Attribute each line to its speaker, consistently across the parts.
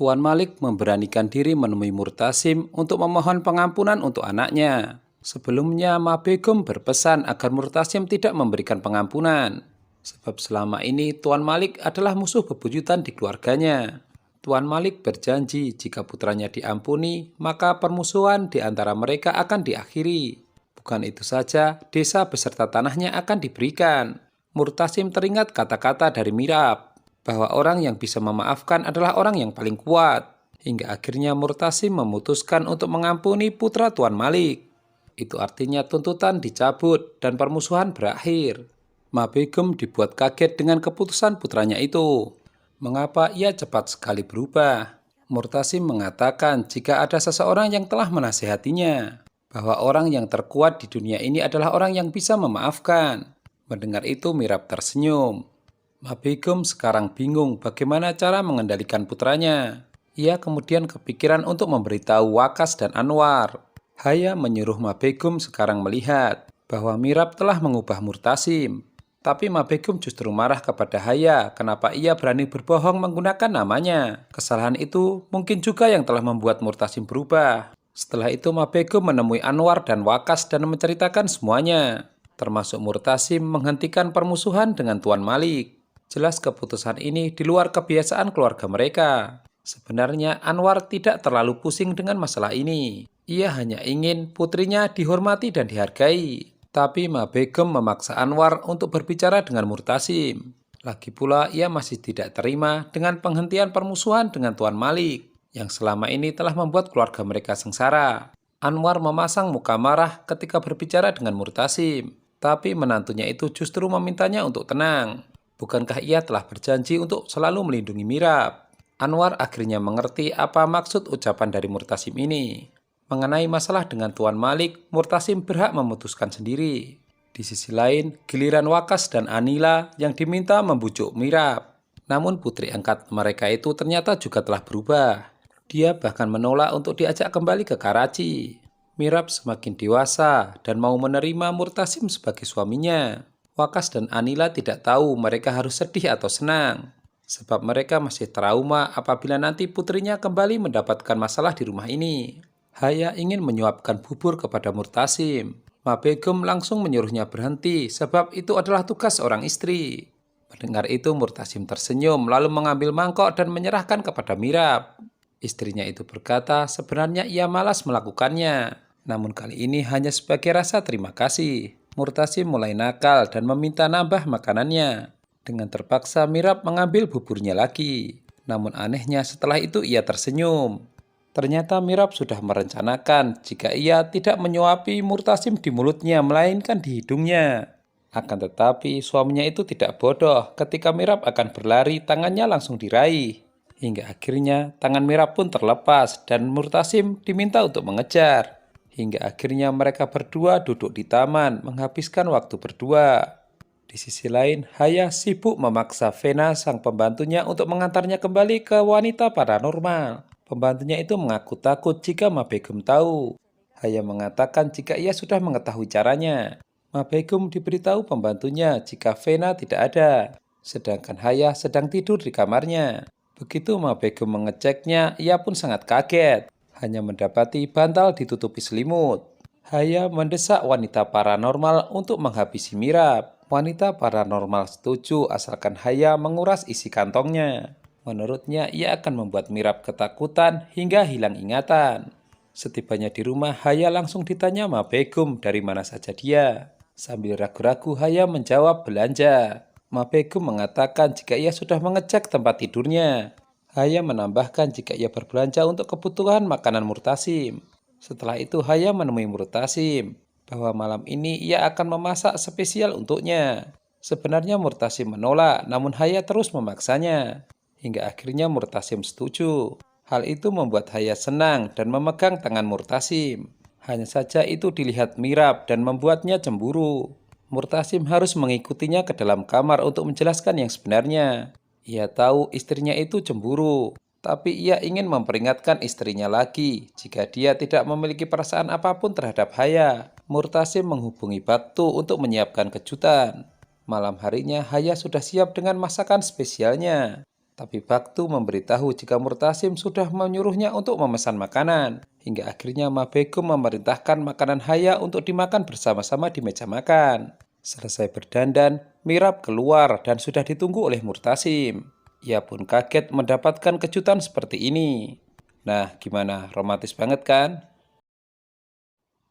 Speaker 1: Tuan Malik memberanikan diri menemui Murtasim untuk memohon pengampunan untuk anaknya. Sebelumnya, Ma Begum berpesan agar Murtasim tidak memberikan pengampunan. Sebab selama ini Tuan Malik adalah musuh bebuyutan di keluarganya. Tuan Malik berjanji jika putranya diampuni, maka permusuhan di antara mereka akan diakhiri. Bukan itu saja, desa beserta tanahnya akan diberikan. Murtasim teringat kata-kata dari Mirab, bahwa orang yang bisa memaafkan adalah orang yang paling kuat. Hingga akhirnya Murtasim memutuskan untuk mengampuni putra Tuan Malik. Itu artinya tuntutan dicabut dan permusuhan berakhir. Ma Begum dibuat kaget dengan keputusan putranya itu. Mengapa ia cepat sekali berubah? Murtasim mengatakan jika ada seseorang yang telah menasihatinya, bahwa orang yang terkuat di dunia ini adalah orang yang bisa memaafkan. Mendengar itu Mirab tersenyum. Ma Begum sekarang bingung bagaimana cara mengendalikan putranya. Ia kemudian kepikiran untuk memberitahu Wakas dan Anwar. Haya menyuruh Ma Begum sekarang melihat bahwa Mirab telah mengubah Murtasim. Tapi Ma Begum justru marah kepada Haya kenapa ia berani berbohong menggunakan namanya. Kesalahan itu mungkin juga yang telah membuat Murtasim berubah. Setelah itu Ma Begum menemui Anwar dan Wakas dan menceritakan semuanya, termasuk Murtasim menghentikan permusuhan dengan Tuan Malik. Jelas keputusan ini di luar kebiasaan keluarga mereka. Sebenarnya Anwar tidak terlalu pusing dengan masalah ini. Ia hanya ingin putrinya dihormati dan dihargai. Tapi Ma Begum memaksa Anwar untuk berbicara dengan Murtasim. Lagi pula ia masih tidak terima dengan penghentian permusuhan dengan Tuan Malik, yang selama ini telah membuat keluarga mereka sengsara. Anwar memasang muka marah ketika berbicara dengan Murtasim. Tapi menantunya itu justru memintanya untuk tenang. Bukankah ia telah berjanji untuk selalu melindungi Mirab? Anwar akhirnya mengerti apa maksud ucapan dari Murtasim ini. Mengenai masalah dengan Tuan Malik, Murtasim berhak memutuskan sendiri. Di sisi lain, giliran Wakas dan Anila yang diminta membujuk Mirab. Namun putri angkat mereka itu ternyata juga telah berubah. Dia bahkan menolak untuk diajak kembali ke Karachi. Mirab semakin dewasa dan mau menerima Murtasim sebagai suaminya. Wakas dan Anila tidak tahu mereka harus sedih atau senang. Sebab mereka masih trauma apabila nanti putrinya kembali mendapatkan masalah di rumah ini. Haya ingin menyuapkan bubur kepada Murtasim. Ma Begum langsung menyuruhnya berhenti sebab itu adalah tugas seorang istri. Mendengar itu Murtasim tersenyum lalu mengambil mangkok dan menyerahkan kepada Mirab. Istrinya itu berkata sebenarnya ia malas melakukannya. Namun kali ini hanya sebagai rasa terima kasih. Murtasim mulai nakal dan meminta nambah makanannya. Dengan terpaksa Mirab mengambil buburnya lagi. Namun anehnya setelah itu ia tersenyum. Ternyata Mirab sudah merencanakan jika ia tidak menyuapi Murtasim di mulutnya melainkan di hidungnya. Akan tetapi suaminya itu tidak bodoh, ketika Mirab akan berlari tangannya langsung diraih. Hingga akhirnya tangan Mirab pun terlepas dan Murtasim diminta untuk mengejar. Hingga akhirnya mereka berdua duduk di taman menghabiskan waktu berdua. Di sisi lain, Haya sibuk memaksa Vena sang pembantunya untuk mengantarnya kembali ke wanita paranormal. Pembantunya itu mengaku takut jika Ma Begum tahu. Haya mengatakan jika ia sudah mengetahui caranya. Ma Begum diberitahu pembantunya jika Vena tidak ada, sedangkan Haya sedang tidur di kamarnya. Begitu Ma Begum mengeceknya, ia pun sangat kaget, hanya mendapati bantal ditutupi selimut. Haya mendesak wanita paranormal untuk menghabisi Mirab. Wanita paranormal setuju asalkan Haya menguras isi kantongnya. Menurutnya, ia akan membuat Mirab ketakutan hingga hilang ingatan. Setibanya di rumah, Haya langsung ditanya Ma Begum dari mana saja dia. Sambil ragu-ragu, Haya menjawab belanja. Ma Begum mengatakan jika ia sudah mengecek tempat tidurnya. Haya menambahkan jika ia berbelanja untuk kebutuhan makanan Murtasim. Setelah itu, Haya menemui Murtasim, bahwa malam ini ia akan memasak spesial untuknya. Sebenarnya Murtasim menolak, namun Haya terus memaksanya. Hingga akhirnya Murtasim setuju. Hal itu membuat Haya senang dan memegang tangan Murtasim. Hanya saja itu dilihat Mirab dan membuatnya cemburu. Murtasim harus mengikutinya ke dalam kamar untuk menjelaskan yang sebenarnya. Ia tahu istrinya itu cemburu, tapi ia ingin memperingatkan istrinya lagi jika dia tidak memiliki perasaan apapun terhadap Haya. Murtasim menghubungi Baktu untuk menyiapkan kejutan. Malam harinya Haya sudah siap dengan masakan spesialnya. Tapi Baktu memberitahu jika Murtasim sudah menyuruhnya untuk memesan makanan. Hingga akhirnya Ma Begum memerintahkan makanan Haya untuk dimakan bersama-sama di meja makan. Selesai berdandan, Mirab keluar dan sudah ditunggu oleh Murtasim. Ia pun kaget mendapatkan kejutan seperti ini. Nah, gimana? Romantis banget kan?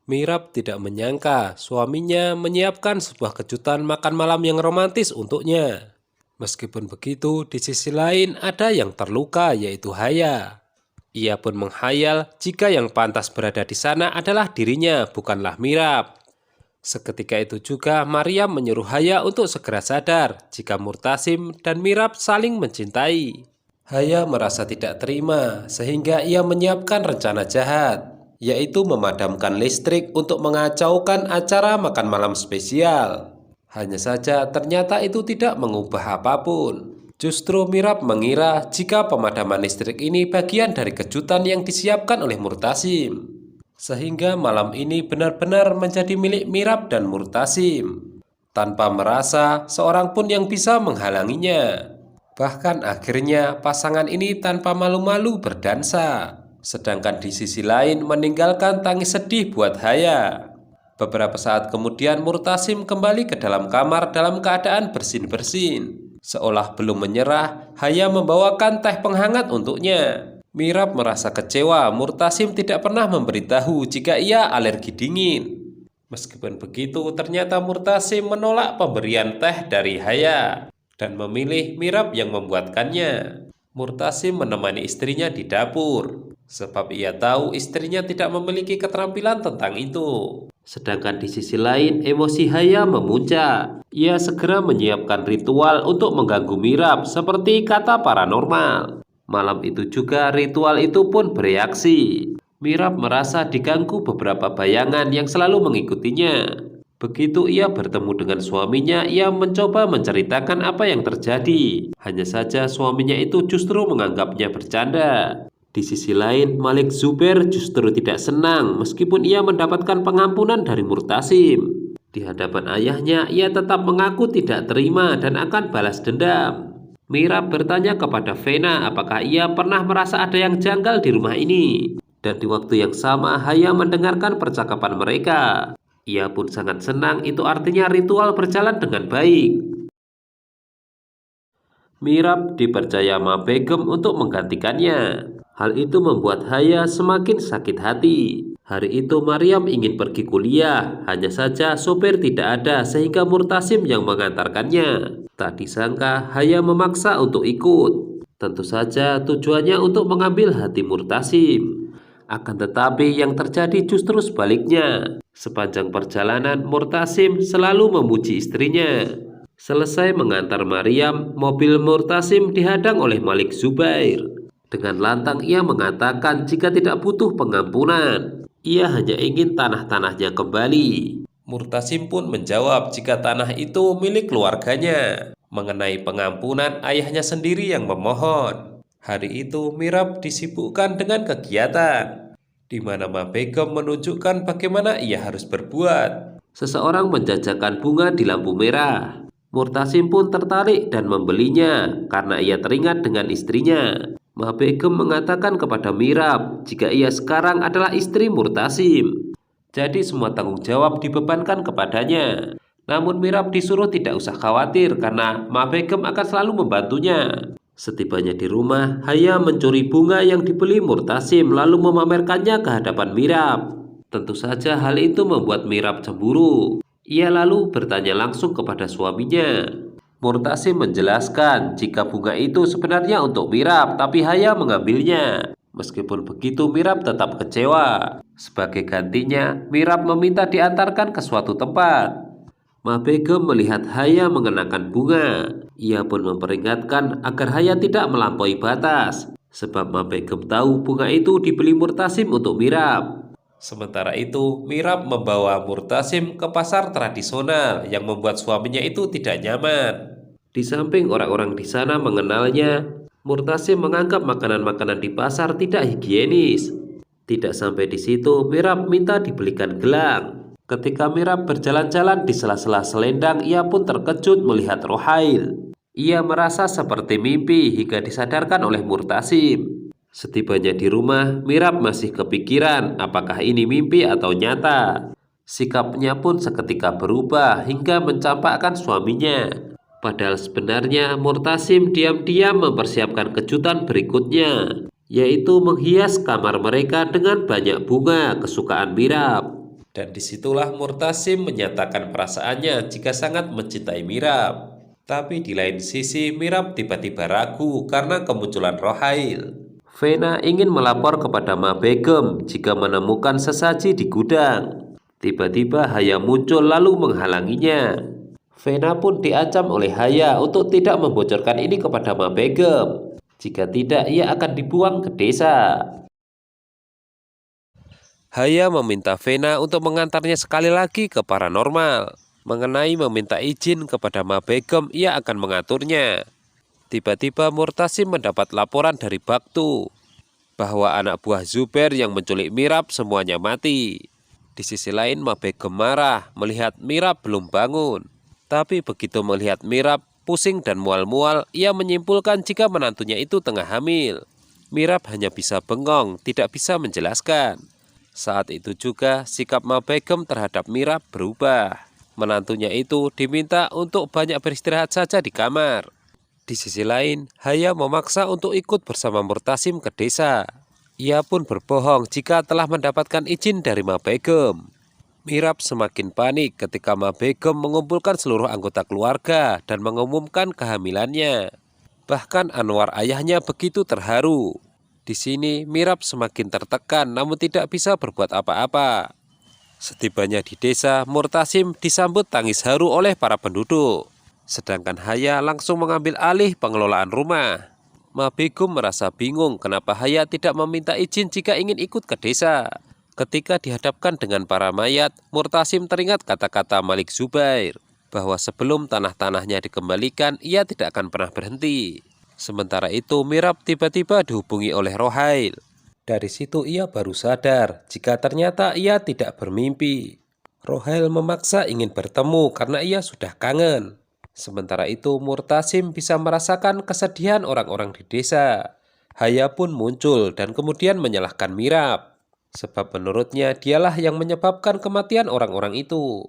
Speaker 2: Mirab tidak menyangka suaminya menyiapkan sebuah kejutan makan malam yang romantis untuknya. Meskipun begitu, di sisi lain ada yang terluka, yaitu Haya. Ia pun menghayal jika yang pantas berada di sana adalah dirinya, bukanlah Mirab. Seketika itu juga Maryam menyuruh Haya untuk segera sadar jika Murtasim dan Mirab saling mencintai. Haya merasa tidak terima sehingga ia menyiapkan rencana jahat, yaitu memadamkan listrik untuk mengacaukan acara makan malam spesial. Hanya saja ternyata itu tidak mengubah apapun. Justru Mirab mengira jika pemadaman listrik ini bagian dari kejutan yang disiapkan oleh Murtasim. Sehingga malam ini benar-benar menjadi milik Mirab dan Murtasim, tanpa merasa seorang pun yang bisa menghalanginya. Bahkan akhirnya pasangan ini tanpa malu-malu berdansa, sedangkan di sisi lain meninggalkan tangis sedih buat Haya. Beberapa saat kemudian Murtasim kembali ke dalam kamar dalam keadaan bersin-bersin. Seolah belum menyerah, Haya membawakan teh penghangat untuknya. Mirab merasa kecewa Murtasim tidak pernah memberitahu jika ia alergi dingin. Meskipun begitu, ternyata Murtasim menolak pemberian teh dari Haya dan memilih Mirab yang membuatkannya. Murtasim menemani istrinya di dapur, sebab ia tahu istrinya tidak memiliki keterampilan tentang itu. Sedangkan di sisi lain, emosi Haya memuncak. Ia segera menyiapkan ritual untuk mengganggu Mirab seperti kata paranormal. Malam itu juga ritual itu pun bereaksi. Mirab merasa diganggu beberapa bayangan yang selalu mengikutinya. Begitu ia bertemu dengan suaminya, ia mencoba menceritakan apa yang terjadi. Hanya saja suaminya itu justru menganggapnya bercanda. Di sisi lain, Malik Zubair justru tidak senang meskipun ia mendapatkan pengampunan dari Murtasim. Di hadapan ayahnya, ia tetap mengaku tidak terima dan akan balas dendam. Mirab bertanya kepada Vena apakah ia pernah merasa ada yang janggal di rumah ini. Dan di waktu yang sama, Haya mendengarkan percakapan mereka. Ia pun sangat senang, itu artinya ritual berjalan dengan baik. Mirab dipercaya Ma Begum untuk menggantikannya. Hal itu membuat Haya semakin sakit hati. Hari itu Maryam ingin pergi kuliah, hanya saja sopir tidak ada sehingga Murtasim yang mengantarkannya. Tak disangka Haya memaksa untuk ikut. Tentu saja tujuannya untuk mengambil hati Murtasim. Akan tetapi yang terjadi justru sebaliknya. Sepanjang perjalanan Murtasim selalu memuji istrinya. Selesai mengantar Maryam, mobil Murtasim dihadang oleh Malik Zubair. Dengan lantang ia mengatakan jika tidak butuh pengampunan, ia hanya ingin tanah-tanahnya kembali. Murtasim pun menjawab jika tanah itu milik keluarganya. Mengenai pengampunan, ayahnya sendiri yang memohon. Hari itu Mirab disibukkan dengan kegiatan, di mana Ma Begum menunjukkan bagaimana ia harus berbuat. Seseorang menjajakan bunga di lampu merah. Murtasim pun tertarik dan membelinya karena ia teringat dengan istrinya. Ma Begum mengatakan kepada Mirab jika ia sekarang adalah istri Murtasim. Jadi semua tanggung jawab dibebankan kepadanya. Namun Mirab disuruh tidak usah khawatir karena Ma Begum akan selalu membantunya. Setibanya di rumah, Haya mencuri bunga yang dibeli Murtasim lalu memamerkannya ke hadapan Mirab. Tentu saja hal itu membuat Mirab cemburu. Ia lalu bertanya langsung kepada suaminya. Murtasim menjelaskan jika bunga itu sebenarnya untuk Mirab, tapi Haya mengambilnya. Meskipun begitu, Mirab tetap kecewa. Sebagai gantinya, Mirab meminta diantarkan ke suatu tempat. Ma Begum melihat Haya mengenakan bunga. Ia pun memperingatkan agar Haya tidak melampaui batas, sebab Ma Begum tahu bunga itu dibeli Murtasim untuk Mirab. Sementara itu, Mirab membawa Murtasim ke pasar tradisional yang membuat suaminya itu tidak nyaman. Di samping orang-orang di sana mengenalnya, Murtasim menganggap makanan-makanan di pasar tidak higienis. Tidak sampai di situ, Mirab minta dibelikan gelang. Ketika Mirab berjalan-jalan di sela-sela selendang, ia pun terkejut melihat Rohail. Ia merasa seperti mimpi hingga disadarkan oleh Murtasim. Setibanya di rumah, Mirab masih kepikiran apakah ini mimpi atau nyata. Sikapnya pun seketika berubah hingga mencampakkan suaminya. Padahal sebenarnya Murtasim diam-diam mempersiapkan kejutan berikutnya, yaitu menghias kamar mereka dengan banyak bunga kesukaan Mirab. Dan disitulah Murtasim menyatakan perasaannya jika sangat mencintai Mirab. Tapi di lain sisi Mirab tiba-tiba ragu karena kemunculan Rohail. Vena ingin melapor kepada Ma Begum jika menemukan sesaji di gudang. Tiba-tiba Haya muncul lalu menghalanginya. Vena pun diancam oleh Haya untuk tidak membocorkan ini kepada Ma Begum. Jika tidak, ia akan dibuang ke desa. Haya meminta Vena untuk mengantarnya sekali lagi ke paranormal. Mengenai meminta izin kepada Ma Begum, ia akan mengaturnya. Tiba-tiba Murtasim mendapat laporan dari Baktu bahwa anak buah Zubair yang menculik Mirab semuanya mati. Di sisi lain Ma Begum marah melihat Mirab belum bangun. Tapi begitu melihat Mirab pusing dan mual-mual, ia menyimpulkan jika menantunya itu tengah hamil. Mirab hanya bisa bengong, tidak bisa menjelaskan. Saat itu juga sikap Ma Begum terhadap Mirab berubah. Menantunya itu diminta untuk banyak beristirahat saja di kamar. Di sisi lain, Haya memaksa untuk ikut bersama Murtasim ke desa. Ia pun berbohong jika telah mendapatkan izin dari Ma Begum. Mirab semakin panik ketika Ma Begum mengumpulkan seluruh anggota keluarga dan mengumumkan kehamilannya. Bahkan Anwar ayahnya begitu terharu. Di sini Mirab semakin tertekan namun tidak bisa berbuat apa-apa. Setibanya di desa, Murtasim disambut tangis haru oleh para penduduk. Sedangkan Haya langsung mengambil alih pengelolaan rumah. Ma Begum merasa bingung kenapa Haya tidak meminta izin jika ingin ikut ke desa. Ketika dihadapkan dengan para mayat, Murtasim teringat kata-kata Malik Zubair bahwa sebelum tanah-tanahnya dikembalikan, ia tidak akan pernah berhenti. Sementara itu, Mirab tiba-tiba dihubungi oleh Rohail. Dari situ ia baru sadar jika ternyata ia tidak bermimpi. Rohail memaksa ingin bertemu karena ia sudah kangen. Sementara itu Murtasim bisa merasakan kesedihan orang-orang di desa. Haya pun muncul dan kemudian menyalahkan Mirab. Sebab menurutnya dialah yang menyebabkan kematian orang-orang itu.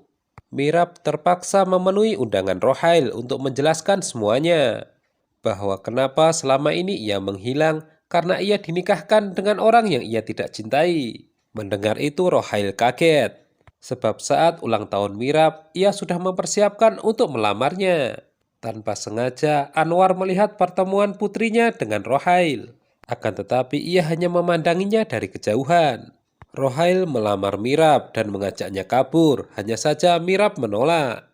Speaker 2: Mirab terpaksa memenuhi undangan Rohail untuk menjelaskan semuanya. Bahwa kenapa selama ini ia menghilang karena ia dinikahkan dengan orang yang ia tidak cintai. Mendengar itu Rohail kaget. Sebab saat ulang tahun Mirab, ia sudah mempersiapkan untuk melamarnya. Tanpa sengaja, Anwar melihat pertemuan putrinya dengan Rohail. Akan tetapi ia hanya memandanginya dari kejauhan. Rohail melamar Mirab dan mengajaknya kabur, hanya saja Mirab menolak.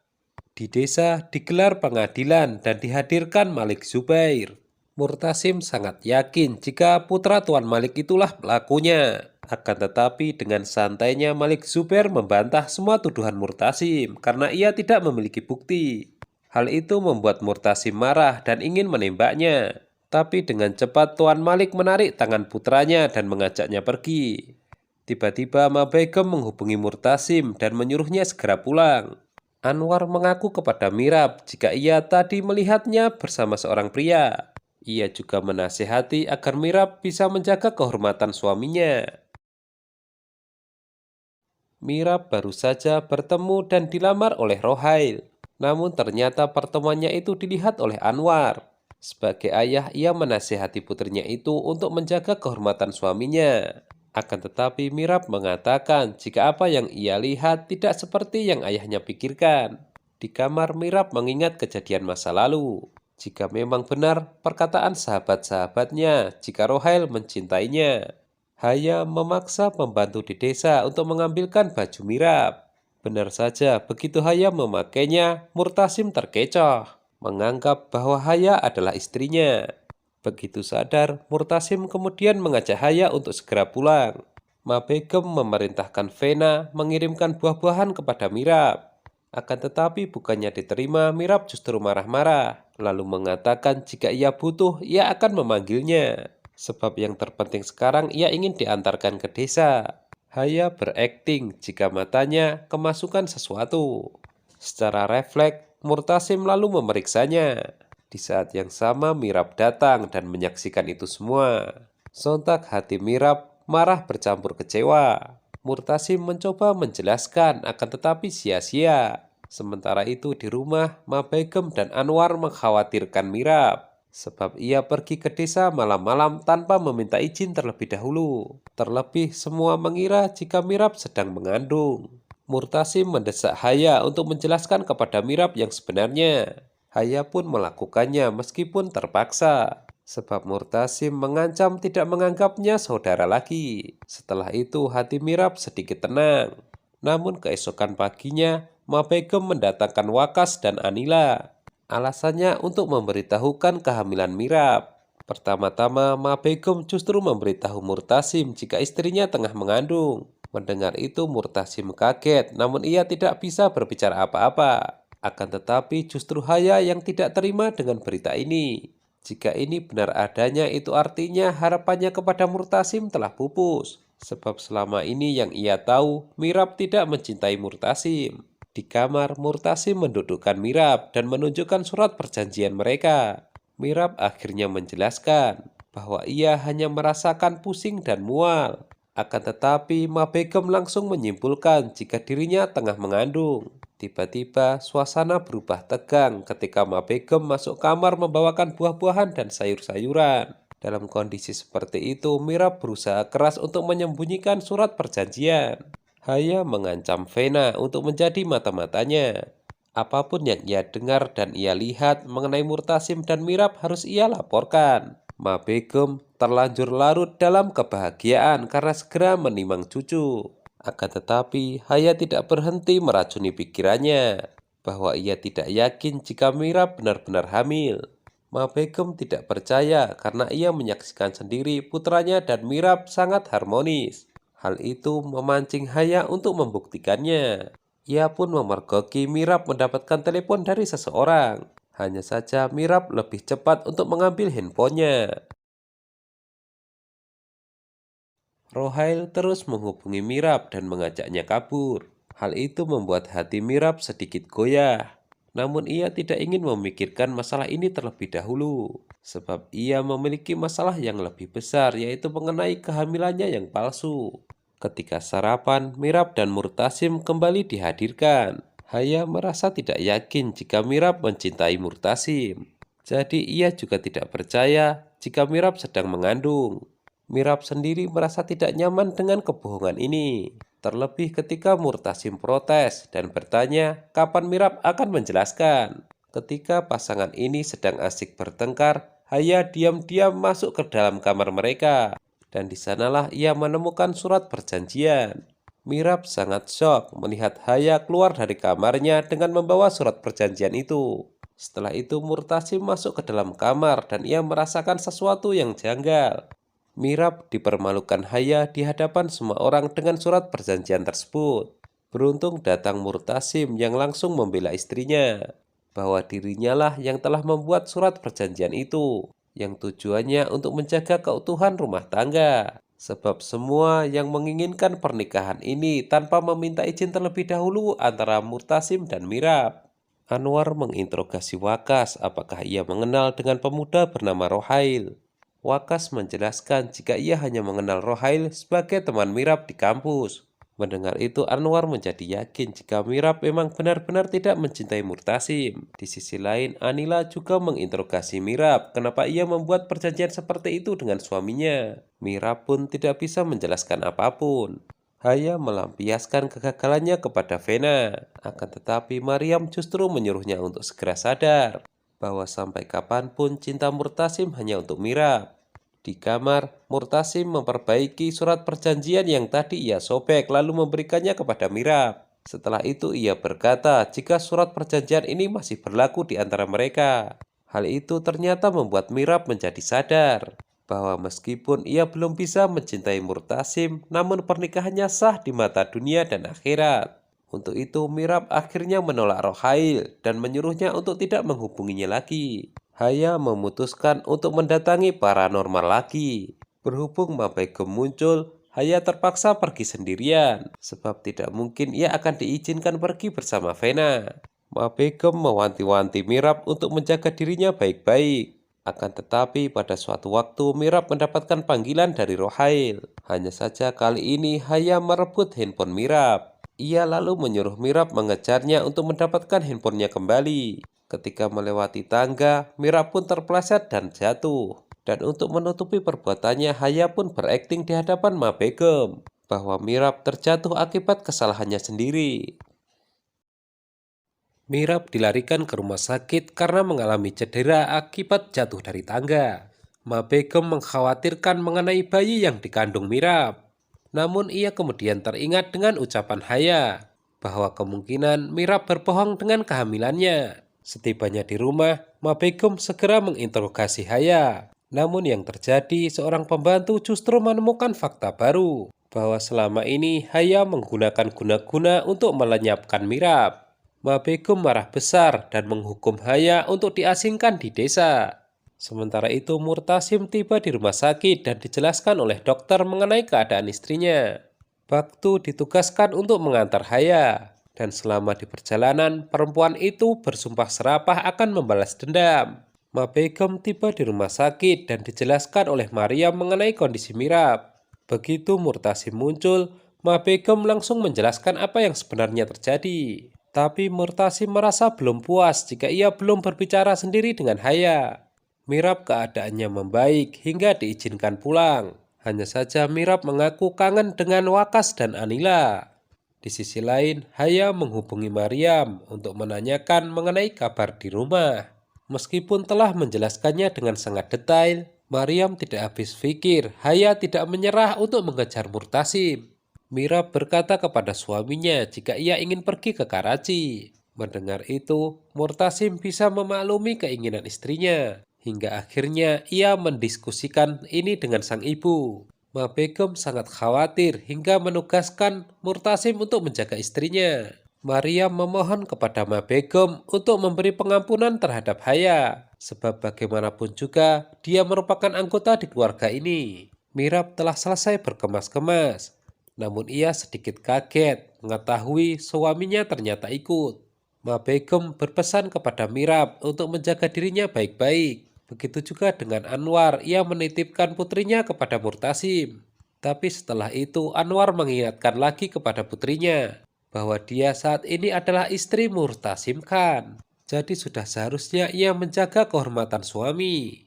Speaker 2: Di desa digelar pengadilan dan dihadirkan Malik Zubair. Murtasim sangat yakin jika putra Tuan Malik itulah pelakunya. Akan tetapi dengan santainya Malik Zubair membantah semua tuduhan Murtasim karena ia tidak memiliki bukti. Hal itu membuat Murtasim marah dan ingin menembaknya. Tapi dengan cepat Tuan Malik menarik tangan putranya dan mengajaknya pergi. Tiba-tiba Ma Begum menghubungi Murtasim dan menyuruhnya segera pulang. Anwar mengaku kepada Mirab jika ia tadi melihatnya bersama seorang pria. Ia juga menasihati agar Mirab bisa menjaga kehormatan suaminya. Mirab baru saja bertemu dan dilamar oleh Rohail. Namun ternyata pertemuannya itu dilihat oleh Anwar. Sebagai ayah, ia menasihati putrinya itu untuk menjaga kehormatan suaminya. Akan tetapi Mirab mengatakan jika apa yang ia lihat tidak seperti yang ayahnya pikirkan. Di kamar Mirab mengingat kejadian masa lalu. Jika memang benar perkataan sahabat-sahabatnya jika Rohail mencintainya. Haya memaksa pembantu di desa untuk mengambilkan baju Mirab. Benar saja, begitu Haya memakainya, Murtasim terkecoh, menganggap bahwa Haya adalah istrinya. Begitu sadar, Murtasim kemudian mengajak Haya untuk segera pulang. Ma Begum memerintahkan Vena mengirimkan buah-buahan kepada Mirab. Akan tetapi bukannya diterima, Mirab justru marah-marah, lalu mengatakan jika ia butuh, ia akan memanggilnya. Sebab yang terpenting sekarang ia ingin diantarkan ke desa. Haya berakting jika matanya kemasukan sesuatu. Secara refleks, Murtasim lalu memeriksanya. Di saat yang sama Mirab datang dan menyaksikan itu semua. Sontak hati Mirab marah bercampur kecewa. Murtasim mencoba menjelaskan akan tetapi sia-sia. Sementara itu di rumah, Ma Begum dan Anwar mengkhawatirkan Mirab. Sebab ia pergi ke desa malam-malam tanpa meminta izin terlebih dahulu. Terlebih semua mengira jika Mirab sedang mengandung. Murtasim mendesak Haya untuk menjelaskan kepada Mirab yang sebenarnya. Haya pun melakukannya meskipun terpaksa. Sebab Murtasim mengancam tidak menganggapnya saudara lagi. Setelah itu hati Mirab sedikit tenang. Namun keesokan paginya, Ma Begum mendatangkan Wakas dan Anila. Alasannya untuk memberitahukan kehamilan Mirab. Pertama-tama, Ma Begum justru memberitahu Murtasim jika istrinya tengah mengandung. Mendengar itu Murtasim kaget, namun ia tidak bisa berbicara apa-apa. Akan tetapi justru Haya yang tidak terima dengan berita ini. Jika ini benar adanya, itu artinya harapannya kepada Murtasim telah pupus. Sebab selama ini yang ia tahu, Mirab tidak mencintai Murtasim. Di kamar, Murtasim mendudukkan Mirab dan menunjukkan surat perjanjian mereka. Mirab akhirnya menjelaskan bahwa ia hanya merasakan pusing dan mual. Akan tetapi, Ma Begum langsung menyimpulkan jika dirinya tengah mengandung. Tiba-tiba, suasana berubah tegang ketika Ma Begum masuk kamar membawakan buah-buahan dan sayur-sayuran. Dalam kondisi seperti itu, Mirab berusaha keras untuk menyembunyikan surat perjanjian. Haya mengancam Vena untuk menjadi mata-matanya. Apapun yang ia dengar dan ia lihat mengenai Murtasim dan Mirab harus ia laporkan. Ma Begum terlanjur larut dalam kebahagiaan karena segera menimang cucu. Akan tetapi, Haya tidak berhenti meracuni pikirannya bahwa ia tidak yakin jika Mirab benar-benar hamil. Ma Begum tidak percaya karena ia menyaksikan sendiri putranya dan Mirab sangat harmonis. Hal itu memancing Haya untuk membuktikannya. Ia pun memergoki Mirab mendapatkan telepon dari seseorang. Hanya saja Mirab lebih cepat untuk mengambil handphonenya. Rohail terus menghubungi Mirab dan mengajaknya kabur. Hal itu membuat hati Mirab sedikit goyah. Namun ia tidak ingin memikirkan masalah ini terlebih dahulu. Sebab ia memiliki masalah yang lebih besar, yaitu mengenai kehamilannya yang palsu. Ketika sarapan, Mirab dan Murtasim kembali dihadirkan. Haya merasa tidak yakin jika Mirab mencintai Murtasim. Jadi ia juga tidak percaya jika Mirab sedang mengandung. Mirab sendiri merasa tidak nyaman dengan kebohongan ini. Terlebih ketika Murtasim protes dan bertanya kapan Mirab akan menjelaskan. Ketika pasangan ini sedang asik bertengkar, Haya diam-diam masuk ke dalam kamar mereka. Dan di sanalah ia menemukan surat perjanjian. Mirab sangat syok melihat Haya keluar dari kamarnya dengan membawa surat perjanjian itu. Setelah itu Murtasim masuk ke dalam kamar dan ia merasakan sesuatu yang janggal. Mirab dipermalukan Haya di hadapan semua orang dengan surat perjanjian tersebut. Beruntung datang Murtasim yang langsung membela istrinya, bahwa dirinya lah yang telah membuat surat perjanjian itu, yang tujuannya untuk menjaga keutuhan rumah tangga. Sebab semua yang menginginkan pernikahan ini tanpa meminta izin terlebih dahulu antara Murtasim dan Mirab. Anwar menginterogasi Wakas apakah ia mengenal dengan pemuda bernama Rohail. Wakas menjelaskan jika ia hanya mengenal Rohail sebagai teman Mirab di kampus. Mendengar itu Anwar menjadi yakin jika Mirab memang benar-benar tidak mencintai Murtasim. Di sisi lain Anila juga menginterogasi Mirab kenapa ia membuat perjanjian seperti itu dengan suaminya. Mirab pun tidak bisa menjelaskan apapun. Haya melampiaskan kegagalannya kepada Vena. Akan tetapi Mariam justru menyuruhnya untuk segera sadar bahwa sampai kapanpun cinta Murtasim hanya untuk Mirab. Di kamar, Murtasim memperbaiki surat perjanjian yang tadi ia sobek lalu memberikannya kepada Mirab. Setelah itu ia berkata jika surat perjanjian ini masih berlaku di antara mereka. Hal itu ternyata membuat Mirab menjadi sadar bahwa meskipun ia belum bisa mencintai Murtasim, namun pernikahannya sah di mata dunia dan akhirat. Untuk itu Mirab akhirnya menolak Rohail dan menyuruhnya untuk tidak menghubunginya lagi. Haya memutuskan untuk mendatangi paranormal lagi. Berhubung Ma Begum muncul, Haya terpaksa pergi sendirian, sebab tidak mungkin ia akan diizinkan pergi bersama Vena. Ma Begum mewanti-wanti Mirab untuk menjaga dirinya baik-baik. Akan tetapi pada suatu waktu Mirab mendapatkan panggilan dari Rohail. Hanya saja kali ini Haya merebut handphone Mirab. Ia lalu menyuruh Mirab mengejarnya untuk mendapatkan handphonenya kembali. Ketika melewati tangga, Mirab pun terpeleset dan jatuh. Dan untuk menutupi perbuatannya, Haya pun berakting di hadapan Ma Begum bahwa Mirab terjatuh akibat kesalahannya sendiri. Mirab dilarikan ke rumah sakit karena mengalami cedera akibat jatuh dari tangga. Ma Begum mengkhawatirkan mengenai bayi yang dikandung Mirab. Namun ia kemudian teringat dengan ucapan Haya bahwa kemungkinan Mirab berbohong dengan kehamilannya. Setibanya di rumah, Ma Begum segera menginterogasi Haya. Namun yang terjadi, seorang pembantu justru menemukan fakta baru bahwa selama ini Haya menggunakan guna-guna untuk melenyapkan Mirab. Ma Begum marah besar dan menghukum Haya untuk diasingkan di desa. Sementara itu Murtasim tiba di rumah sakit dan dijelaskan oleh dokter mengenai keadaan istrinya. Baktu ditugaskan untuk mengantar Haya, dan selama di perjalanan perempuan itu bersumpah serapah akan membalas dendam. Ma Begum tiba di rumah sakit dan dijelaskan oleh Maryam mengenai kondisi Mirab. Begitu Murtasim muncul, Ma Begum langsung menjelaskan apa yang sebenarnya terjadi. Tapi Murtasim merasa belum puas jika ia belum berbicara sendiri dengan Haya. Mirab keadaannya membaik hingga diizinkan pulang. Hanya saja Mirab mengaku kangen dengan Wakas dan Anila. Di sisi lain, Haya menghubungi Maryam untuk menanyakan mengenai kabar di rumah. Meskipun telah menjelaskannya dengan sangat detail, Maryam tidak habis pikir Haya tidak menyerah untuk mengejar Murtasim. Mirab berkata kepada suaminya jika ia ingin pergi ke Karachi. Mendengar itu, Murtasim bisa memaklumi keinginan istrinya. Hingga akhirnya ia mendiskusikan ini dengan sang ibu. Ma Begum sangat khawatir hingga menugaskan Murtasim untuk menjaga istrinya. Maryam memohon kepada Ma Begum untuk memberi pengampunan terhadap Haya. Sebab bagaimanapun juga, dia merupakan anggota di keluarga ini. Mirab telah selesai berkemas-kemas. Namun ia sedikit kaget mengetahui suaminya ternyata ikut. Ma Begum berpesan kepada Mirab untuk menjaga dirinya baik-baik. Begitu juga dengan Anwar, ia menitipkan putrinya kepada Murtasim. Tapi setelah itu Anwar mengingatkan lagi kepada putrinya bahwa dia saat ini adalah istri Murtasim Khan. Jadi sudah seharusnya ia menjaga kehormatan suami.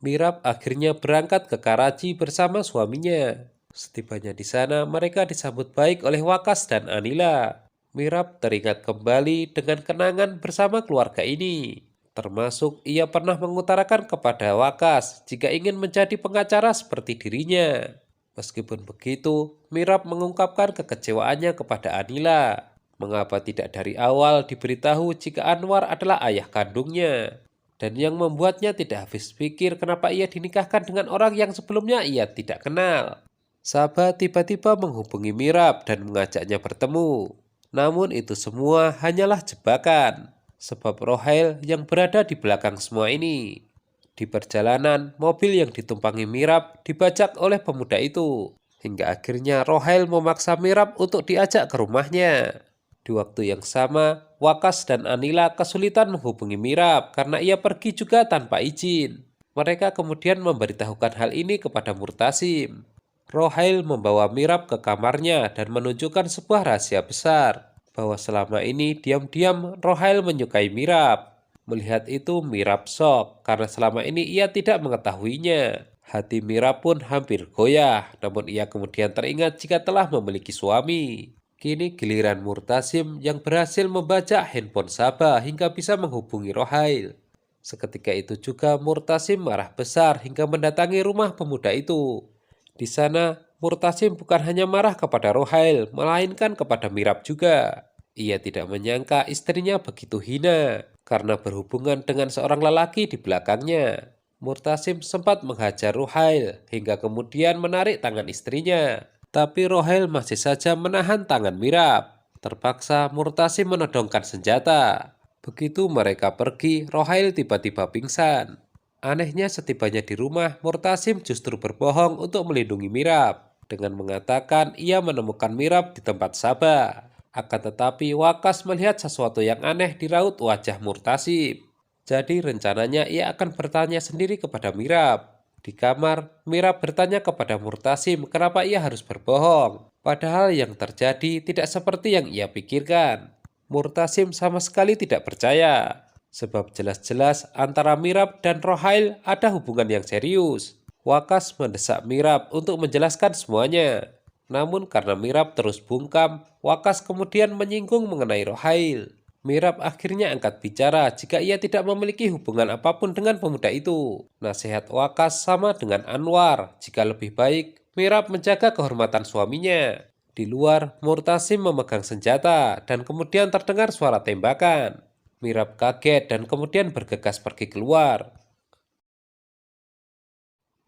Speaker 2: Mirab akhirnya berangkat ke Karachi bersama suaminya. Setibanya di sana, mereka disambut baik oleh Wakas dan Anila. Mirab teringat kembali dengan kenangan bersama keluarga ini. Termasuk ia pernah mengutarakan kepada Wakas jika ingin menjadi pengacara seperti dirinya. Meskipun begitu, Mirab mengungkapkan kekecewaannya kepada Anila. Mengapa tidak dari awal diberitahu jika Anwar adalah ayah kandungnya? Dan yang membuatnya tidak habis pikir kenapa ia dinikahkan dengan orang yang sebelumnya ia tidak kenal. Sabah tiba-tiba menghubungi Mirab dan mengajaknya bertemu. Namun itu semua hanyalah jebakan, sebab Rohail yang berada di belakang semua ini. Di perjalanan, mobil yang ditumpangi Mirab dibajak oleh pemuda itu. Hingga akhirnya Rohail memaksa Mirab untuk diajak ke rumahnya. Di waktu yang sama, Wakas dan Anila kesulitan menghubungi Mirab karena ia pergi juga tanpa izin. Mereka kemudian memberitahukan hal ini kepada Murtasim. Rohail membawa Mirab ke kamarnya dan menunjukkan sebuah rahasia besar, bahwa selama ini diam-diam Rohail menyukai Mirab. Melihat itu Mirab shock karena selama ini ia tidak mengetahuinya. Hati Mirab pun hampir goyah, namun ia kemudian teringat jika telah memiliki suami. Kini giliran Murtasim yang berhasil membajak handphone Sabah hingga bisa menghubungi Rohail. Seketika itu juga Murtasim marah besar hingga mendatangi rumah pemuda itu. Di sana, Murtasim bukan hanya marah kepada Rohail, melainkan kepada Mirab juga. Ia tidak menyangka istrinya begitu hina karena berhubungan dengan seorang lelaki di belakangnya. Murtasim sempat menghajar Rohail hingga kemudian menarik tangan istrinya. Tapi Rohail masih saja menahan tangan Mirab. Terpaksa Murtasim menodongkan senjata. Begitu mereka pergi, Rohail tiba-tiba pingsan. Anehnya setibanya di rumah, Murtasim justru berbohong untuk melindungi Mirab. Dengan mengatakan ia menemukan Mirab di tempat Sabah. Akan tetapi Wakas melihat sesuatu yang aneh di raut wajah Murtasim. Jadi rencananya ia akan bertanya sendiri kepada Mirab. Di kamar, Mirab bertanya kepada Murtasim kenapa ia harus berbohong. Padahal yang terjadi tidak seperti yang ia pikirkan. Murtasim sama sekali tidak percaya. Sebab jelas-jelas antara Mirab dan Rohail ada hubungan yang serius. Wakas mendesak Mirab untuk menjelaskan semuanya. Namun karena Mirab terus bungkam, Wakas kemudian menyinggung mengenai Rohail. Mirab akhirnya angkat bicara jika ia tidak memiliki hubungan apapun dengan pemuda itu. Nasihat Wakas sama dengan Anwar, jika lebih baik Mirab menjaga kehormatan suaminya. Di luar, Murtasim memegang senjata dan kemudian terdengar suara tembakan. Mirab kaget dan kemudian bergegas pergi keluar.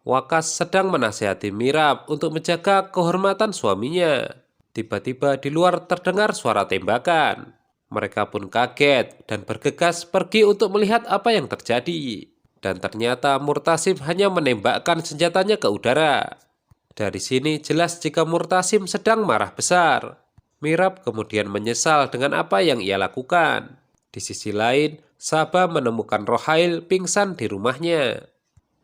Speaker 2: Wakas sedang menasihati Mirab untuk menjaga kehormatan suaminya. Tiba-tiba di luar terdengar suara tembakan. Mereka pun kaget dan bergegas pergi untuk melihat apa yang terjadi. Dan ternyata Murtasim hanya menembakkan senjatanya ke udara. Dari sini jelas jika Murtasim sedang marah besar. Mirab kemudian menyesal dengan apa yang ia lakukan. Di sisi lain, Sabah menemukan Rohail pingsan di rumahnya.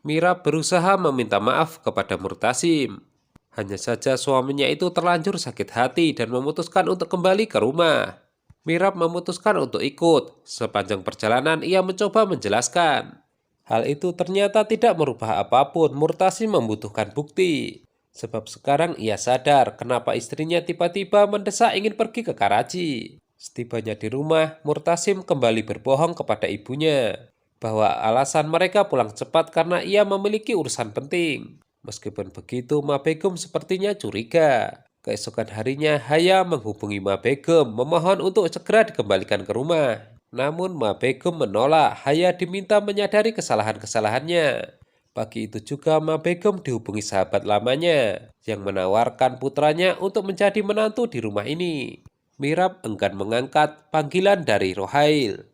Speaker 2: Mirab berusaha meminta maaf kepada Murtasim. Hanya saja suaminya itu terlanjur sakit hati dan memutuskan untuk kembali ke rumah. Mirab memutuskan untuk ikut. Sepanjang perjalanan ia mencoba menjelaskan. Hal itu ternyata tidak merubah apapun. Murtasim membutuhkan bukti. Sebab sekarang ia sadar kenapa istrinya tiba-tiba mendesak ingin pergi ke Karachi. Setibanya di rumah, Murtasim kembali berbohong kepada ibunya bahwa alasan mereka pulang cepat karena ia memiliki urusan penting. Meskipun begitu, Ma Begum sepertinya curiga. Keesokan harinya, Haya menghubungi Ma Begum memohon untuk segera dikembalikan ke rumah. Namun Ma Begum menolak. Haya diminta menyadari kesalahan-kesalahannya. Pagi itu juga Ma Begum dihubungi sahabat lamanya yang menawarkan putranya untuk menjadi menantu di rumah ini. Mirab enggan mengangkat panggilan dari Rohail.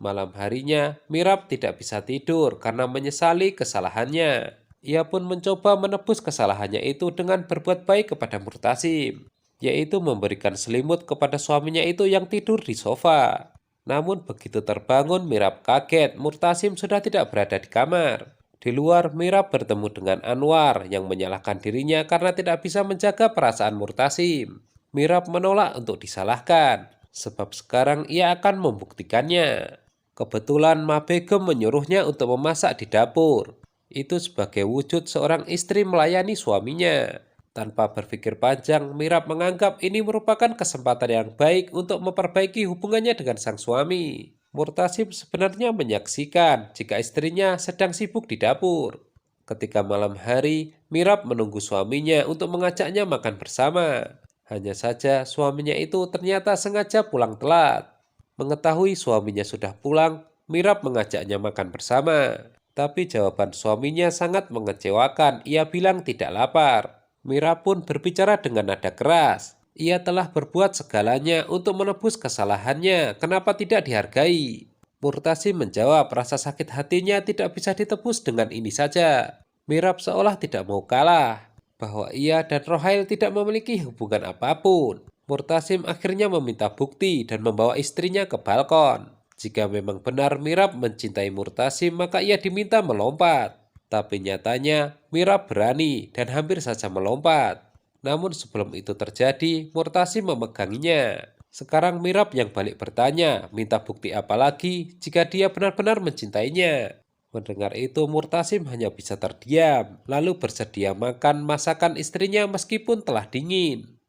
Speaker 2: Malam harinya, Mirab tidak bisa tidur karena menyesali kesalahannya. Ia pun mencoba menebus kesalahannya itu dengan berbuat baik kepada Murtasim, yaitu memberikan selimut kepada suaminya itu yang tidur di sofa. Namun begitu terbangun, Mirab kaget Murtasim sudah tidak berada di kamar. Di luar, Mirab bertemu dengan Anwar yang menyalahkan dirinya karena tidak bisa menjaga perasaan Murtasim. Mirab menolak untuk disalahkan, sebab sekarang ia akan membuktikannya. Kebetulan Ma Begum menyuruhnya untuk memasak di dapur. Itu sebagai wujud seorang istri melayani suaminya. Tanpa berpikir panjang, Mirab menganggap ini merupakan kesempatan yang baik untuk memperbaiki hubungannya dengan sang suami. Murtasim sebenarnya menyaksikan jika istrinya sedang sibuk di dapur. Ketika malam hari, Mirab menunggu suaminya untuk mengajaknya makan bersama. Hanya saja suaminya itu ternyata sengaja pulang telat. Mengetahui suaminya sudah pulang, Mirab mengajaknya makan bersama. Tapi jawaban suaminya sangat mengecewakan. Ia bilang tidak lapar. Mirab pun berbicara dengan nada keras. Ia telah berbuat segalanya untuk menebus kesalahannya. Kenapa tidak dihargai? Murtasim menjawab rasa sakit hatinya tidak bisa ditebus dengan ini saja. Mirab seolah tidak mau kalah, bahwa ia dan Rohail tidak memiliki hubungan apapun. Murtasim akhirnya meminta bukti dan membawa istrinya ke balkon. Jika memang benar Mirab mencintai Murtasim, maka ia diminta melompat. Tapi nyatanya Mirab berani dan hampir saja melompat. Namun sebelum itu terjadi, Murtasim memeganginya. Sekarang Mirab yang balik bertanya, minta bukti apa lagi jika dia benar-benar mencintainya. Mendengar itu Murtasim hanya bisa terdiam, lalu bersedia makan masakan istrinya meskipun telah dingin.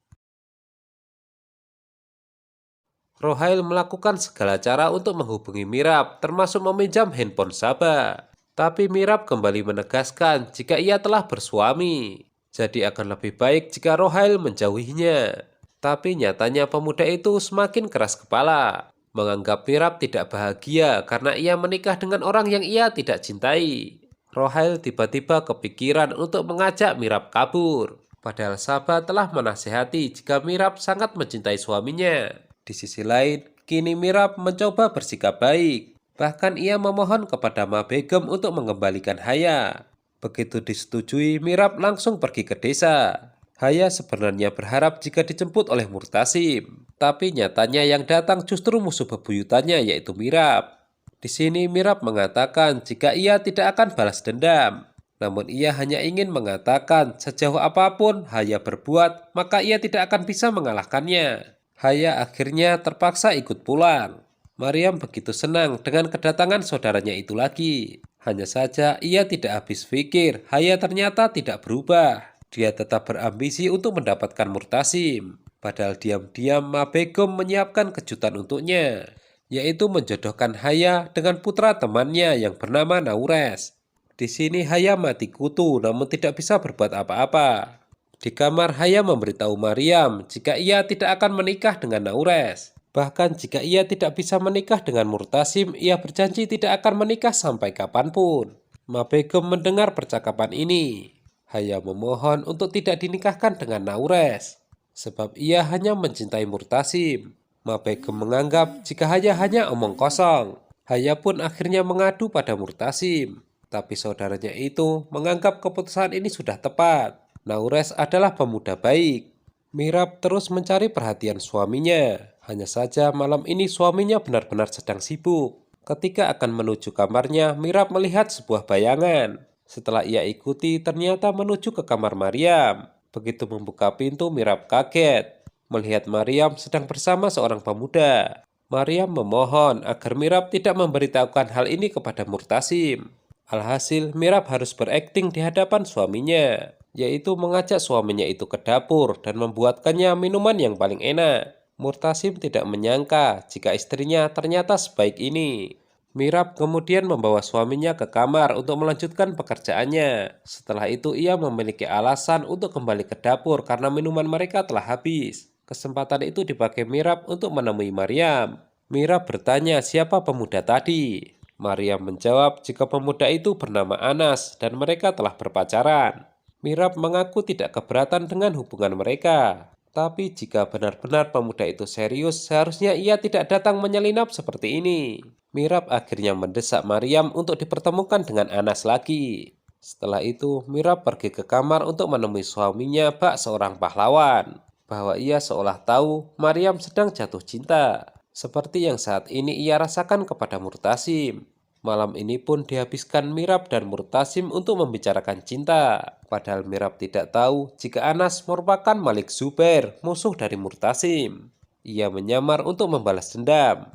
Speaker 2: Rohail melakukan segala cara untuk menghubungi Mirab, termasuk meminjam handphone Sabah. Tapi Mirab kembali menegaskan jika ia telah bersuami. Jadi akan lebih baik jika Rohail menjauhinya. Tapi nyatanya pemuda itu semakin keras kepala. Menganggap Mirab tidak bahagia karena ia menikah dengan orang yang ia tidak cintai. Rohail tiba-tiba kepikiran untuk mengajak Mirab kabur. Padahal Sabah telah menasihati jika Mirab sangat mencintai suaminya. Di sisi lain, kini Mirab mencoba bersikap baik. Bahkan ia memohon kepada Ma Begum untuk mengembalikan Haya. Begitu disetujui, Mirab langsung pergi ke desa. Haya sebenarnya berharap jika dijemput oleh Murtasim. Tapi nyatanya yang datang justru musuh bebuyutannya, yaitu Mirab. Di sini Mirab mengatakan jika ia tidak akan balas dendam. Namun ia hanya ingin mengatakan sejauh apapun Haya berbuat, maka ia tidak akan bisa mengalahkannya. Haya akhirnya terpaksa ikut pulang. Maryam begitu senang dengan kedatangan saudaranya itu lagi. Hanya saja ia tidak habis pikir, Haya ternyata tidak berubah. Dia tetap berambisi untuk mendapatkan Murtasim. Padahal diam-diam Ma Begum menyiapkan kejutan untuknya, yaitu menjodohkan Haya dengan putra temannya yang bernama Naures. Di sini Haya mati kutu namun tidak bisa berbuat apa-apa. Di kamar Haya memberitahu Maryam jika ia tidak akan menikah dengan Naures. Bahkan jika ia tidak bisa menikah dengan Murtasim, ia berjanji tidak akan menikah sampai kapanpun. Ma Begum mendengar percakapan ini. Haya memohon untuk tidak dinikahkan dengan Naures, sebab ia hanya mencintai Murtasim. Ma Begum menganggap jika Haya hanya omong kosong. Haya pun akhirnya mengadu pada Murtasim. Tapi saudaranya itu menganggap keputusan ini sudah tepat. Naures adalah pemuda baik. Mirab terus mencari perhatian suaminya. Hanya saja malam ini suaminya benar-benar sedang sibuk. Ketika akan menuju kamarnya, Mirab melihat sebuah bayangan. Setelah ia ikuti, ternyata menuju ke kamar Maryam. Begitu membuka pintu, Mirab kaget melihat Maryam sedang bersama seorang pemuda. Maryam memohon agar Mirab tidak memberitahukan hal ini kepada Murtasim. Alhasil, Mirab harus berakting di hadapan suaminya, yaitu mengajak suaminya itu ke dapur dan membuatkannya minuman yang paling enak. Murtasim tidak menyangka jika istrinya ternyata sebaik ini. Mirab kemudian membawa suaminya ke kamar untuk melanjutkan pekerjaannya. Setelah itu ia memiliki alasan untuk kembali ke dapur karena minuman mereka telah habis. Kesempatan itu dipakai Mirab untuk menemui Maryam. Mirab bertanya siapa pemuda tadi. Maryam menjawab jika pemuda itu bernama Anas dan mereka telah berpacaran. Mirab mengaku tidak keberatan dengan hubungan mereka. Tapi jika benar-benar pemuda itu serius, seharusnya ia tidak datang menyelinap seperti ini. Mirab akhirnya mendesak Maryam untuk dipertemukan dengan Anas lagi. Setelah itu, Mirab pergi ke kamar untuk menemui suaminya bak seorang pahlawan. Bahwa ia seolah tahu Maryam sedang jatuh cinta, seperti yang saat ini ia rasakan kepada Murtasim. Malam ini pun dihabiskan Mirab dan Murtasim untuk membicarakan cinta. Padahal Mirab tidak tahu jika Anas merupakan Malik Zubair, musuh dari Murtasim. Ia menyamar untuk membalas dendam.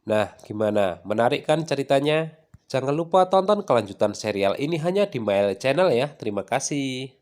Speaker 2: Nah, gimana? Menarik kan ceritanya? Jangan lupa tonton kelanjutan serial ini hanya di Mail Channel ya. Terima kasih.